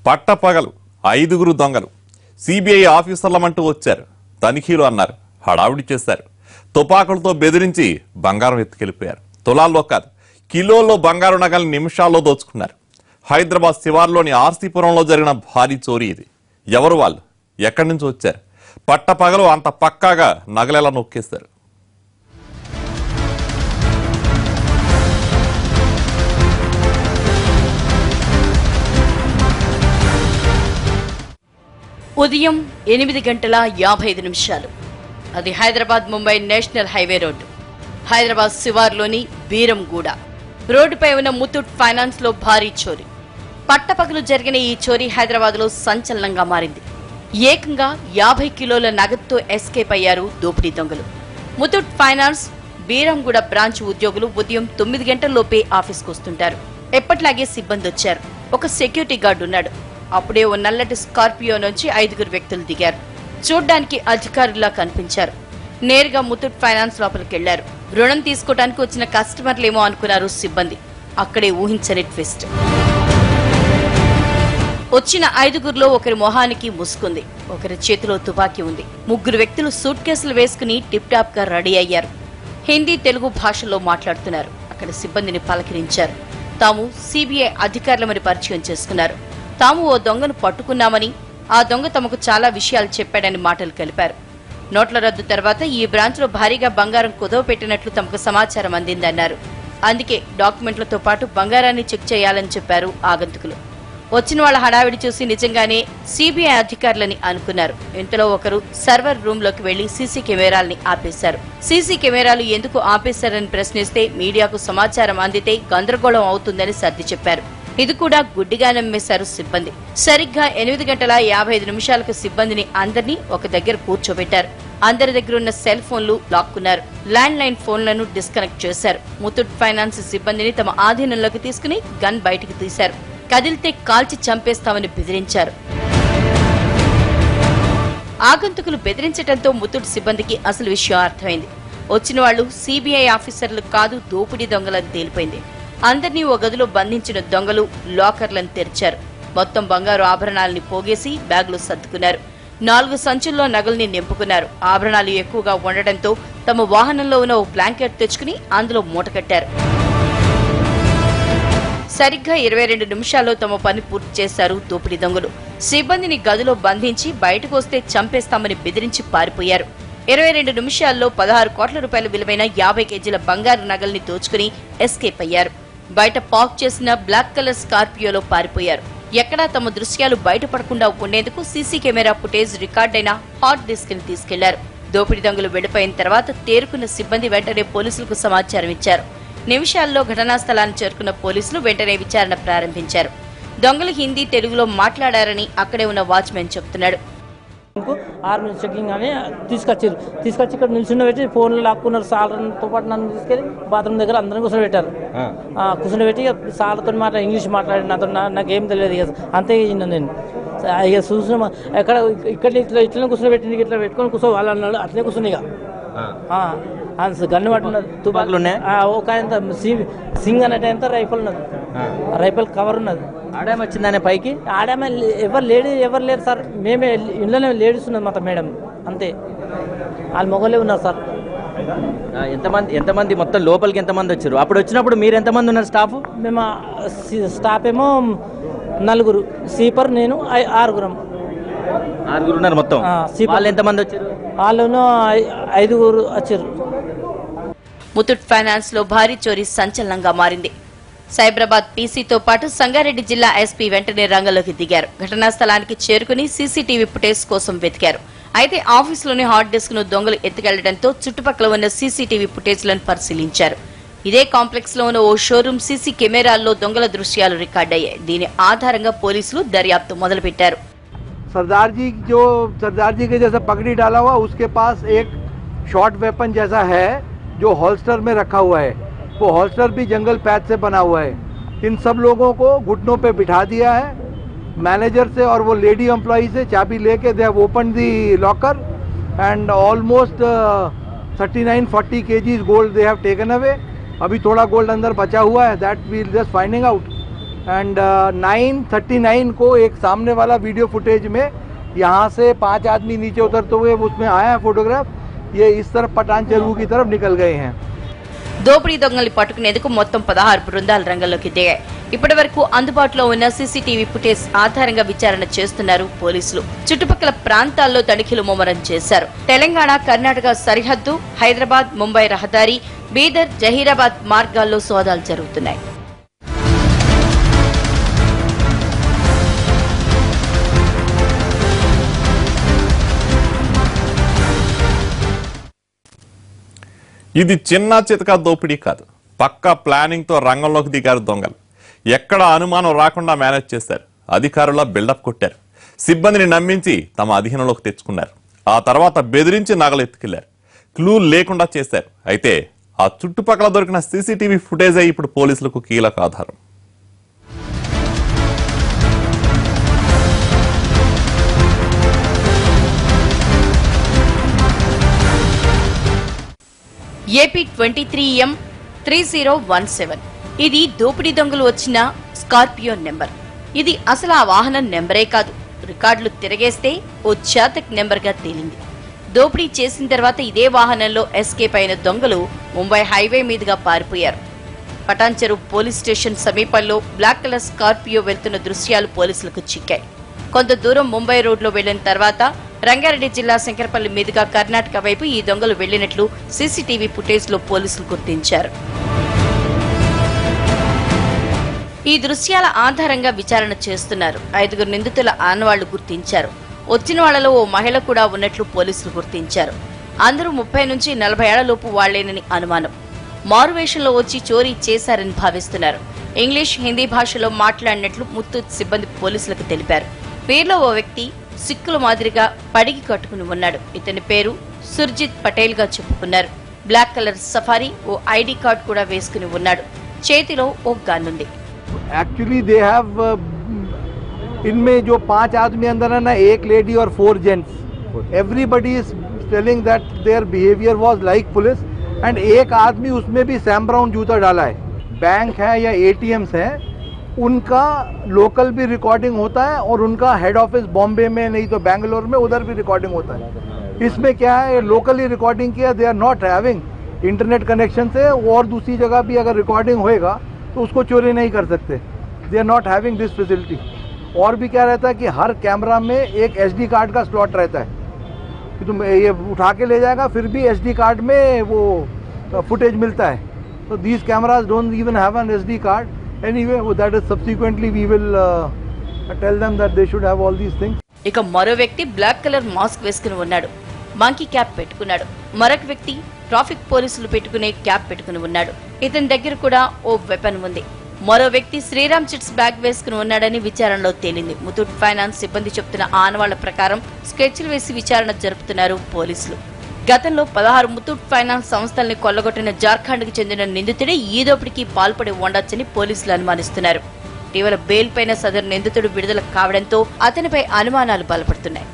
పట్టపగలు 5 దొంగలు సిబిఐ ఆఫీసర్లమంటూ వచ్చారు. తనిఖీలు అన్నారు, హడావుడి చేశారు. తుపాకులతో బెదిరించి బంగారం ఎత్తుకెళ్లిపోయారు. తులాల్లో కాదు, కిలోల్లో బంగారు నగల్ని నిమిషాల్లో దోచుకున్నారు. హైదరాబాద్ శివార్లోని ఆర్సీపురంలో జరిగిన భారీ చోరీ ఇది. ఎవరు వాళ్ళు, ఎక్కడి నుంచి వచ్చారు? పట్టపగలు అంత పక్కాగా నగలెలా నొక్కేశారు? ఉదయం 8:55 అది Hyderabad Mumbai national highway road. Hyderabad శివార్లోని బీరంగూడ రోడ్డుపై ఉన్న ముత్తూట్ ఫైనాన్స్ లో భారీ చోరీ. పట్టపగలు జరిగిన ఈ చోరీ హైదరాబాద్ లో సంచలనంగా మారింది. ఏకంగా 50 కిలోల నగదుతో ఎస్కేప్ అయ్యారు దోపిడీ దొంగలు. ముత్తూట్ ఫైనాన్స్ బీరంగూడ బ్రాంచ్ ఉద్యోగులు ఉదయం 9 గంటల్లోపే ఆఫీస్కు వస్తుంటారు. ఎప్పట్లాగే సిబ్బంది వచ్చారు. ఒక సెక్యూరిటీ గార్డు ఉన్నాడు. అప్పుడే ఓ నల్లటి స్కార్పియో నుంచి 5 వ్యక్తులు దిగారు. చూడ్డానికి అధికారులా కనిపించారు. నేరుగా ముత్తూట్ ఫైనాన్స్ లోపలికెళ్లారు. రుణం తీసుకోవడానికి వచ్చిన కస్టమర్లేమో అనుకున్నారు సిబ్బంది. అక్కడే ఊహించని ట్విస్ట్. వచ్చిన 5లో ఒకరి మొహానికి ముసుకుంది, ఒకరి చేతిలో తుపాకీ ఉంది. 3 వ్యక్తులు సూట్ కేసులు వేసుకుని టిప్ టాప్ గా రెడీ అయ్యారు. హిందీ, తెలుగు భాషల్లో మాట్లాడుతున్నారు. అక్కడ సిబ్బందిని పలకరించారు. తాము సిబిఐ అధికారులమని పరిచయం చేసుకున్నారు. తాము ఓ దొంగను పట్టుకున్నామని, ఆ దొంగ తమకు చాలా విషయాలు చెప్పాడని మాటలు కలిపారు. నోట్ల రద్దు తర్వాత ఈ బ్రాంచ్ లో భారీగా బంగారం కుదవ పెట్టినట్లు తమకు సమాచారం అందిందన్నారు. అందుకే డాక్యుమెంట్లతో పాటు బంగారాన్ని చెక్ చేయాలని చెప్పారు ఆగంతుకులు. వచ్చిన వాళ్ళ హడావిడి చూసి నిజంగానే సిబిఐ అధికారులని అనుకున్నారు. ఇంతలో ఒకరు సర్వర్ రూమ్ లోకి వెళ్లి సీసీ కెమెరాల్ని ఆపేశారు. సీసీ కెమెరాలు ఎందుకు ఆపేశారని ప్రశ్నిస్తే మీడియాకు సమాచారం అందితే గందరగోళం అవుతుందని సర్ది చెప్పారు. ఇది కూడా గుడ్డిగా నమ్మేశారు సిబ్బంది. సరిగ్గా 8:55 సిబ్బందిని అందరినీ ఒక దగ్గర కూర్చోబెట్టారు. అందరి దగ్గర ఉన్న సెల్ ఫోన్లు లాక్కున్నారు. ల్యాండ్ లైన్ ఫోన్లను డిస్కనెక్ట్ చేశారు. ముత్తూట్ ఫైనాన్స్ సిబ్బందిని తమ ఆధీనంలోకి తీసుకుని గన్ బయటికి తీశారు. కదిలితే కాల్చి చంపేస్తామని బెదిరించారు. ఆగంతుకులు బెదిరించడంతో ముత్తూట్ సిబ్బందికి అసలు విషయం అర్థమైంది. వచ్చిన వాళ్లు సిబిఐ ఆఫీసర్లు కాదు, దోపిడీ దొంగలని తేలిపోయింది. అందరినీ ఓ గదిలో బంధించిన దొంగలు లాకర్లను తెరిచారు. మొత్తం బంగారు ఆభరణాలని పోగేసి బ్యాగులు సర్దుకున్నారు. 4 సంచుల్లో నగల్ని నింపుకున్నారు. ఆభరణాలు ఎక్కువగా ఉండటంతో తమ వాహనంలో ఉన్న ఓ బ్లాంకెట్ తెచ్చుకుని అందులో మూటకట్టారు. సరిగ్గా 22 నిమిషాల్లో తమ పని పూర్తి చేశారు దోపిడీ దొంగలు. సిబ్బందిని గదిలో బంధించి బయటకు వస్తే చంపేస్తామని బెదిరించి పారిపోయారు. 22 నిమిషాల్లో 16 కోట్ల రూపాయల విలువైన 50 కేజీల బంగారు నగల్ని దోచుకుని ఎస్కేప్ అయ్యారు. బయట పార్క్ చేసిన బ్లాక్ కలర్ స్కార్పియోలో పారిపోయారు. ఎక్కడా తమ దృశ్యాలు బయటపడకుండా ఉండేందుకు సీసీ కెమెరా ఫుటేజ్ రికార్డైన హార్డ్ డిస్క్ ని తీసుకెళ్లారు. దోపిడీ దొంగలు వెళ్లిపోయిన తర్వాత తేరుకున్న సిబ్బంది వెంటనే పోలీసులకు సమాచారం ఇచ్చారు. నిమిషాల్లో ఘటనా స్థలాన్ని చేరుకున్న పోలీసులు వెంటనే విచారణ ప్రారంభించారు. దొంగలు హిందీ, తెలుగులో మాట్లాడారని అక్కడే ఉన్న వాచ్మెన్ చెప్తున్నాడు. ఆర్మీ చెకింగ్ అని తీసుకొచ్చి ఇక్కడ నిల్చుండబెట్టి ఫోన్లు లాక్కున్నారు. సార్లతో పాటు నన్ను తీసుకెళ్ళి బాత్రూమ్ దగ్గర అందరం కూర్చోబెట్టారు. కూర్చోబెట్టి సార్లతో ఇంగ్లీష్ మాట్లాడి నాతో నాకేం తెలియదు. ఇక అంతే నేను ఇక చూసిన ఇక్కడ ఇట్లా కూర్చోబెట్టి ఇట్లా పెట్టుకొని కూర్చోవాలి అన్నాడు. అట్లే కూర్చుని ఇక గన్ను పట్టున్నది, తుపాకులు ఉన్నాయి. ఒక ఆయన సింగ్ అనేట ఎంత రైఫల్ ఉన్నది, రైఫల్ కవర్ ఉన్నది. ఆడామ వచ్చిందనే పైకి ఆడామ ఎవరు లేరు సార్. మేమే ఇంట్లోనే లేడీస్ ఉన్నది మొత్తం మేడం, అంతే. వాళ్ళు మొగలే ఉన్నారు సార్. ఎంతమంది మొత్తం లోపలికి ఎంతమంది వచ్చారు? అప్పుడు వచ్చినప్పుడు మీరు ఎంతమంది ఉన్నారు స్టాఫ్? మేము స్టాఫ్ ఏమో 4, స్లీపర్ నేను 6 ఉన్నారు మొత్తం. వాళ్ళు ఎంతమంది వచ్చారు? వాళ్ళు 5 వచ్చారు. ముత్తూట్ ఫైనాన్స్ లో భారీ చోరీ సంచలనంగా మారింది. సైబరాబాద్ పీసీతో పాటు సంగారెడ్డి జిల్లా ఎస్పీ వెంటనే రంగంలోకి దిగారు. ఘటనా స్థలానికి చేరుకుని సీసీటీవీ ఫుటేజ్ కోసం వెతికారు. అయితే ఆఫీసులోని హార్డ్ డిస్క్ ను దొంగలు ఎత్తుకెళ్లడంతో చుట్టుపక్కల ఉన్న సీసీటీవీ ఫుటేజ్లను పరిశీలించారు. ఇదే కాంప్లెక్స్ లో ఉన్న ఓ షోరూమ్ సీసీ కెమెరాల్లో దొంగల దృశ్యాలు రికార్డయ్యాయి. దీని ఆధారంగా పోలీసులు దర్యాప్తు మొదలుపెట్టారు. सरदार जी के जैसा पगड़ी डाला हुआ, उसके पास एक शॉर्ट वेपन जैसा है जो हॉल्स्टर में रखा हुआ है. वो हॉल्स्टर भी जंगल पैच से बना हुआ है. इन सब लोगों को घुटनों पे बिठा दिया है. मैनेजर से और वो लेडी एम्प्लॉई से चाबी लेके they have open the locker and almost 39-40 kgs gold they have taken away. अभी थोड़ा गोल्ड अंदर बचा हुआ है, that we will just finding out. And 9:39 को एक सामने वाला वीडियो फुटेज में यहाँ से 5 आदमी नीचे उतरते हुए उसमें आया है फोटोग्राफ, ये इस तरफ पठान చెరువు की तरफ निकल गए हैं। దోపిడీ దొంగల్ని పట్టుకునేందుకు మొత్తం 16 బృందాలు రంగంలోకి దిగాయి. ఇప్పటి వరకు అందుబాటులో ఉన్న సీసీటీవీ ఫుటేజ్ ఆధారంగా విచారణ చేస్తున్నారు పోలీసులు. చుట్టుపక్కల ప్రాంతాల్లో తనిఖీలు ముమ్మరం చేశారు. తెలంగాణ కర్ణాటక సరిహద్దు, హైదరాబాద్ ముంబై రహదారి, బీదర్ జహీరాబాద్ మార్గాల్లో సోదాలు జరుగుతున్నాయి. ఇది చిన్న చితకా దోపిడీ కాదు, పక్కా ప్లానింగ్ తో రంగంలోకి దిగారు దొంగలు. ఎక్కడ అనుమానం రాకుండా మేనేజ్ చేశారు. అధికారుల బిల్డప్ కొట్టారు. సిబ్బందిని నమ్మించి తమ అధీనంలోకి తెచ్చుకున్నారు. ఆ తర్వాత బెదిరించి నగలు ఎత్తుకెళ్లారు. క్లూ లేకుండా చేశారు. అయితే ఆ చుట్టుపక్కల దొరికిన సీసీటీవీ ఫుటేజే ఇప్పుడు పోలీసులకు కీలక ఆధారం. ఏపీ 23M 3017 ఇది దోపిడీ దొంగలు వచ్చిన స్కార్పియో నెంబర్. ఇది అసలు ఆ వాహనం నెంబరే కాదు, రికార్డులు తిరగేస్తే ఓ చాతక్ నెంబర్ గా తేలింది. దోపిడీ చేసిన తర్వాత ఇదే వాహనంలో ఎస్కేప్ అయిన దొంగలు ముంబై హైవే మీదుగా పారిపోయారు. పటాన్ చెరువు పోలీస్ స్టేషన్ సమీపంలో బ్లాక్ కలర్ స్కార్పియో వెళ్తున్న దృశ్యాలు పోలీసులకు చిక్కాయి. కొంత దూరం ముంబై రోడ్లో వెళ్లిన తర్వాత రంగారెడ్డి జిల్లా శంకరపల్లి మీదుగా కర్ణాటక వైపు ఈ దొంగలు వెళ్లినట్లు సీసీటీవీ ఫుటేజ్ లో పోలీసులు గుర్తించారు. ఈ దృశ్యాల ఆధారంగా విచారణ చేస్తున్నారు. 5 నిందితుల ఆనవాళ్లు గుర్తించారు. వచ్చిన వాళ్లలో ఓ మహిళ కూడా ఉన్నట్లు పోలీసులు గుర్తించారు. అందరూ 30 నుంచి 40 ఏళ్లలోపు వాళ్లేనని అనుమానం. మారువేషంలో వచ్చి చోరీ చేశారని భావిస్తున్నారు. ఇంగ్లీష్, హిందీ భాషలో మాట్లాడినట్లు ముత్తూట్ సిబ్బంది పోలీసులకు తెలిపారు. వీరిలో ఓ వ్యక్తి సిక్కుల మాదిరిగా పడిగి కట్టుకుని ఉన్నాడు. ఇతని పేరు సుర్జిత్ పటేల్ గా చెప్పుకున్నారు. బ్లాక్ కలర్ సఫారీ, ఓ ఐడి కార్డ్ కూడా వేసుకుని ఉన్నాడు. చేతిలో ఓ గన్ ఉంది. एक्चुअली दे हैव इनमें जो 5 आदमी अंदर है ना, एक लेडी और 4 gents, everybody is telling that their behaviour was like police and एक आदमी उसमें भी सैम ब्राउन जूता डाला है. बैंक है या एटीएम्स है, उनका लोकल भी रिकॉर्डिंग होता है और उनका हेड ऑफिस बॉम्बे में नहीं तो बेंगलोर में उधर भी रिकॉर्डिंग होता है. इसमें क्या है, लोकली रिकॉर्डिंग किया, they are not having internet connection से, और दूसरी जगह भी अगर रिकॉर्डिंग होएगा तो उसको चोरी नहीं कर सकते. They are not having this facility. और भी क्या रहता है कि हर कैमरा में एक एसडी कार्ड का स्लॉट रहता है कि तुम ये उठा के ले जाएगा, फिर भी एसडी कार्ड में वो फुटेज मिलता है. तो these cameras don't even have an SD card. Anyway, that is subsequently we will tell them that they should have all these things. ఇక మరో వ్యక్తి బ్లాక్ కలర్ మాస్క్ వేసుకుని ఉన్నాడు. మంకీ క్యాప్ పెట్టుకున్నాడు. మరొక వ్యక్తి ట్రాఫిక్ పోలీసులు పెట్టుకునే క్యాప్ పెట్టుకుని ఉన్నాడు. ఇతని దగ్గర కూడా ఓ వెపన్ ఉంది. మరో వ్యక్తి శ్రీరామ్ చిట్స్ బ్యాగ్ వేసుకుని ఉన్నాడని విచారణలో తేలింది. ముతూట్ ఫైనాన్స్ సిబ్బంది చెప్తున్న ఆనవాళ్ల ప్రకారం స్కెచ్లు వేసి విచారణ జరుపుతున్నారు పోలీసులు. గతంలో 16 ముతూట్ ఫైనాన్స్ సంస్థల్ని కొల్లగొట్టిన జార్ఖండ్ కు చెందిన నిందితుడే ఈ దోపిడీకి పాల్పడి ఉండొచ్చని పోలీసులు అనుమానిస్తున్నారు. ఇటీవల బెయిల్ పైన సదరు నిందితుడు విడుదల కావడంతో అతనిపై అనుమానాలు బలపడుతున్నాయి.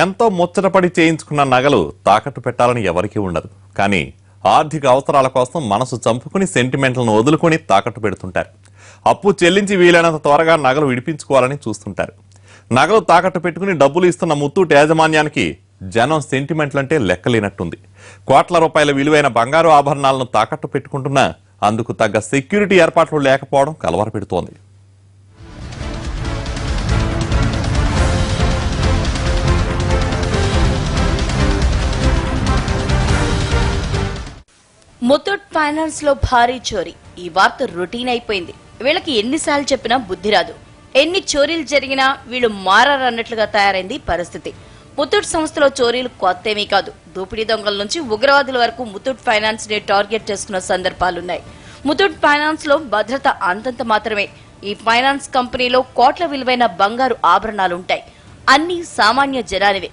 ఎంతో ముచ్చటపడి చేయించుకున్న నగలు తాకట్టు పెట్టాలని ఎవరికీ ఉండదు. కానీ ఆర్థిక అవసరాల కోసం మనసు చంపుకుని సెంటిమెంట్లను వదులుకొని తాకట్టు పెడుతుంటారు. అప్పు చెల్లించి వీలైనంత త్వరగా నగలు విడిపించుకోవాలని చూస్తుంటారు. నగలు తాకట్టు పెట్టుకుని డబ్బులు ఇస్తున్న ముత్తూట్ యాజమాన్యానికి జనం సెంటిమెంట్లంటే లెక్కలేనట్టుంది. కోట్ల రూపాయల విలువైన బంగారు ఆభరణాలను తాకట్టు పెట్టుకుంటున్నా అందుకు తగ్గ సెక్యూరిటీ ఏర్పాట్లు లేకపోవడం కలవర పెడుతోంది. ముతూట్ ఫైనాన్స్ లో భారీ చోరీ. ఈ వార్త రొటీన్ అయిపోయింది. వీళ్ళకి ఎన్నిసార్లు చెప్పినా బుద్ధి రాదు. ఎన్ని చోరీలు జరిగినా వీళ్ళు మారన్నట్లుగా తయారైంది పరిస్థితి. ముతూట్ సంస్థలో చోరీలు కొత్తేమీ కాదు. దోపిడీ దొంగల నుంచి ఉగ్రవాదుల వరకు ముతూట్ ఫైనాన్స్ ని టార్గెట్ చేసుకున్న సందర్భాలున్నాయి. ముతూట్ ఫైనాన్స్ లో భద్రత అంతంత మాత్రమే. ఈ ఫైనాన్స్ కంపెనీలో కోట్ల విలువైన బంగారు ఆభరణాలుంటాయి. అన్ని సామాన్య జనానివే.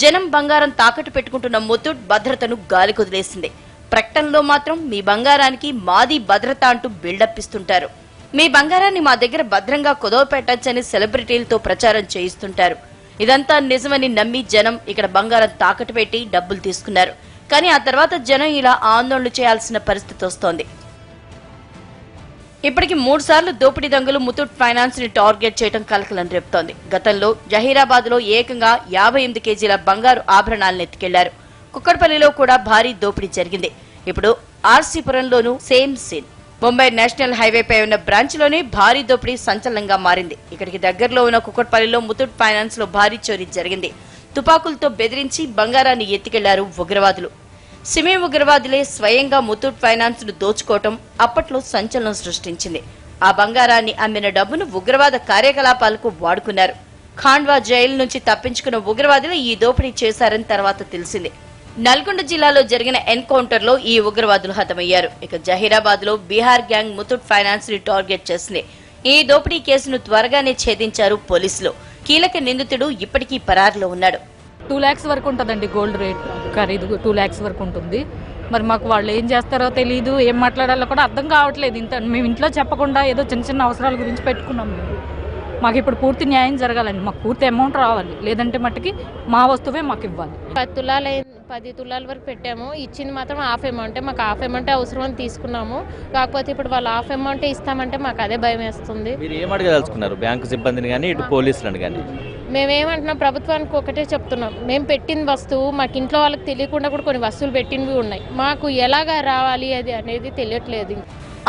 జనం బంగారం తాకట్టు పెట్టుకుంటున్న ముతూట్ భద్రతను గాలికొదిలేసింది. ప్రకటనలో మాత్రం మీ బంగారానికి మాది భద్రత అంటూ బిల్డప్ ఇస్తుంటారు. మీ బంగారాన్ని మా దగ్గర భద్రంగా కుదవ పెట్టొచ్చని సెలబ్రిటీలతో ప్రచారం చేయిస్తుంటారు. ఇదంతా నిజమని నమ్మి జనం ఇక్కడ బంగారం తాకట్టు పెట్టి డబ్బులు తీసుకున్నారు. కానీ ఆ తర్వాత జనం ఇలా ఆందోళన చేయాల్సిన పరిస్థితి వస్తోంది. ఇప్పటికి 3 సార్లు దోపిడీ దొంగలు ముతూట్ ఫైనాన్స్ ని టార్గెట్ చేయడం కలకలం రేపుతోంది. గతంలో జహీరాబాద్ లో ఏకంగా 58 కేజీల బంగారు ఆభరణాలను ఎత్తుకెళ్లారు. కుక్కడపల్లిలో కూడా భారీ దోపిడీ జరిగింది. ఇప్పుడు ఆర్సీపురంలోనూ సేమ్ సీన్. ముంబై నేషనల్ హైవేపై ఉన్న బ్రాంచ్ లోనే భారీ దోపిడీ సంచలనంగా మారింది. ఇక్కడికి దగ్గరలో ఉన్న కుక్కడపల్లిలో ముతూట్ ఫైనాన్స్ లో భారీ చోరీ జరిగింది. తుపాకులతో బెదిరించి బంగారాన్ని ఎత్తుకెళ్లారు ఉగ్రవాదులు. సిమీ ఉగ్రవాదులే స్వయంగా ముతూట్ ఫైనాన్స్ ను దోచుకోవటం అప్పట్లో సంచలనం సృష్టించింది. ఆ బంగారాన్ని అమ్మిన డబ్బును ఉగ్రవాద కార్యకలాపాలకు వాడుకున్నారు. ఖాండ్వా జైలు నుంచి తప్పించుకున్న ఉగ్రవాదులు ఈ దోపిడీ చేశారని తర్వాత తెలిసింది. నల్గొండ జిల్లాలో జరిగిన ఎన్కౌంటర్ లో ఈ ఉగ్రవాదులు హతమయ్యారు. ఇక జహీరాబాద్ లో బీహార్ గ్యాంగ్ ముతూట్ ఫైనాన్స్ ని టార్గెట్ చేసింది. ఈ దోపిడీ కేసును త్వరగానే ఛేదించారు పోలీసులు. కీలక నిందితుడు ఇప్పటికీ పరారులో ఉన్నాడు. 2 lakhs వరకు ఉంటుందండి గోల్డ్ రేట్ ఖరీదు 2 lakhs వరకు ఉంటుంది. మరి మాకు వాళ్ళు ఏం చేస్తారో తెలియదు, ఏం మాట్లాడాలో కూడా అర్థం కావట్లేదు. మేము ఇంట్లో చెప్పకుండా ఏదో చిన్న చిన్న అవసరాల గురించి పెట్టుకున్నాం. మాకు ఇప్పుడు పూర్తి న్యాయం జరగాలండి, మాకు పూర్తి అమౌంట్ రావాలి, లేదంటే మట్టుకి మా వస్తువే మాకు ఇవ్వాలి. 10 తులాల వరకు పెట్టాము, ఇచ్చింది మాత్రం హాఫ్ అమౌంటే. మాకు హాఫ్ అమౌంటే అవసరం అని తీసుకున్నాము. కాకపోతే ఇప్పుడు వాళ్ళు హాఫ్ అమౌంటే ఇస్తామంటే మాకు అదే భయం వేస్తుంది. మీరు ఏం అడగదలుచుకున్నారు బ్యాంకు సిబ్బందిని కానీ ఇటు పోలీసులను కానీ? మేమేమంటున్నాం, ప్రభుత్వానికి ఒకటే చెప్తున్నాం, మేము పెట్టిన వస్తువు మాకు ఇంట్లో వాళ్ళకి తెలియకుండా కూడా కొన్ని వస్తువులు పెట్టినవి ఉన్నాయి, మాకు ఎలాగా రావాలి అది అనేది తెలియట్లేదు.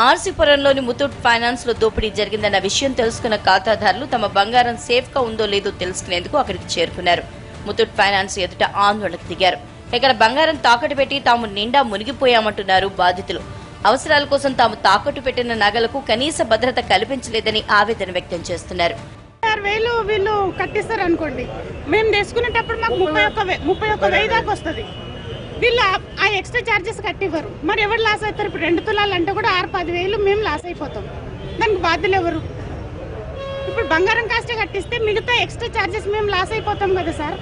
ఆర్సీపురంలోని ముతూట్ ఫైనాన్స్ లో దోపిడీ జరిగిందన్న విషయం తెలుసుకున్న ఖాతాదారులు తమ బంగారం సేఫ్ గా ఉందో లేదో తెలుసుకునేందుకు అక్కడికి చేరుకున్నారు. ముతూట్ ఫైనాన్స్ ఎదుట ఆందోళనకు దిగారు. ఇక్కడ బంగారం తాకట్టు పెట్టి తాము నిండా మునిగిపోయామంటున్నారు బాధితులు. అవసరాల కోసం తాము తాకట్టు పెట్టిన నగలకు కనీస భద్రత కల్పించలేదని ఆవేదన వ్యక్తం చేస్తున్నారు. 6,000 వీళ్ళు కట్టిస్తారు అనుకోండి, మేము తీసుకునేటప్పుడు మాకు 31,000 దాకా వస్తుంది. వీళ్ళు ఆ ఎక్స్ట్రా ఛార్జెస్ కట్టివ్వరు. మరి ఎవరు లాస్ అవుతారు? ఇప్పుడు 2 తులాలు అంటే కూడా 6-10,000 మేము లాస్ అయిపోతాం. దానికి బాధ్యులు ఎవరు? ఇప్పుడు బంగారం కాస్ట్ కట్టిస్తే మిగతా ఎక్స్ట్రా ఛార్జెస్ మేము లాస్ అయిపోతాం కదా సార్.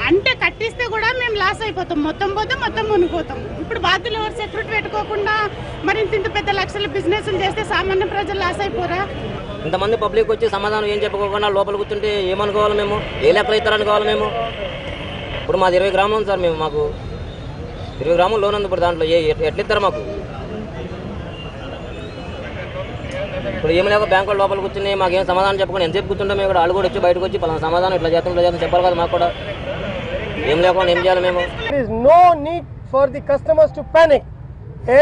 అంటే కట్టిస్తే కూడా మేము లాస్ అయిపోతాం, మొత్తం పోతే మొత్తం మునిగిపోతాం. ఇప్పుడు బాధ్యులు ఎవరు? సెక్యూరిటీ పెట్టుకోకుండా మరి ఇంత పెద్ద లక్షల బిజినెస్ చేస్తే సామాన్య ప్రజలు లాస్ అయిపోరా? ఇంతమంది పబ్లిక్ వచ్చి సమాధానం ఏం చెప్పుకోకుండా లోపల కూర్చుంటే ఏమనుకోవాలి? మేము ఏ లెక్కలు ఇస్తారనుకోవాలి? మేము ఇప్పుడు మాది 20 గ్రాములు ఉంది సార్, మేము మాకు 20 గ్రాములు లోన్ ఉంది. ఇప్పుడు దాంట్లో ఎట్లిస్తారు మాకు? ఇప్పుడు ఏమి లేక బ్యాంకు లోపల కూర్చుని మాకేం సమాధానం చెప్పుకొని ఎంతసేపు కూర్చుంటాం? మేము కూడా వాళ్ళు కూడా వచ్చి బయటకు వచ్చి పలానా సమాధానం ఇట్లా చేస్తాం చెప్పాలి కదా. మాకు కూడా ఏం లేకుండా ఏం చేయాలి మేము? No need for the customers to panic.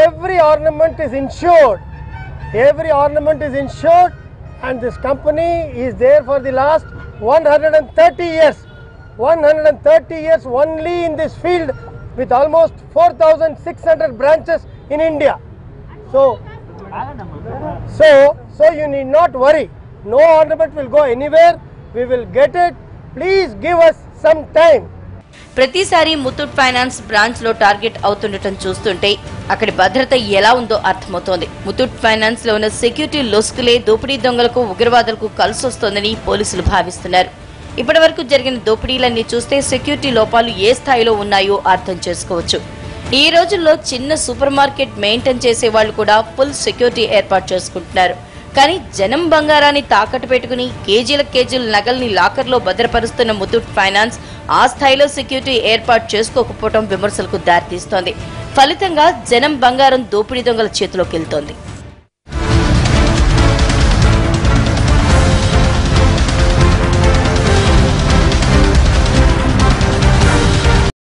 Every ornament is insured. Every ornament is insured, and this company is there for the last 130 years. 130 years only in this field, with almost 4,600 branches in India. So you need not worry. No ornament will go anywhere. We will get it. Please give us some time. ప్రతిసారి Muthoot finance branch లో target అవుతుండటం చూస్తుంటే అక్కడి భద్రత ఎలా ఉందో అర్థమవుతోంది. Muthoot finance లో ఉన్న సెక్యూరిటీ లొసుకులే దోపిడీ దొంగలకు ఉగ్రవాదులకు కలిసొస్తోందని పోలీసులు భావిస్తున్నారు. ఇప్పటి వరకు జరిగిన దోపిడీలన్నీ చూస్తే సెక్యూరిటీ లోపాలు ఏ స్థాయిలో ఉన్నాయో అర్థం చేసుకోవచ్చు. ఈ రోజుల్లో చిన్న సూపర్ మార్కెట్ మెయింటైన్ చేసే వాళ్ళు కూడా ఫుల్ సెక్యూరిటీ ఏర్పాటు చేసుకుంటున్నారు. కానీ జనం బంగారాన్ని తాకట్టు పెట్టుకుని కేజీల నగల్ని లాకర్లో భద్రపరుస్తున్న ముతూట్ ఫైనాన్స్ ఆ స్థాయిలో సెక్యూరిటీ ఏర్పాటు చేసుకోకపోవడం విమర్శలకు దారితీస్తోంది. ఫలితంగా జనం బంగారం దోపిడీ దొంగల చేతిలోకి వెళ్తోంది.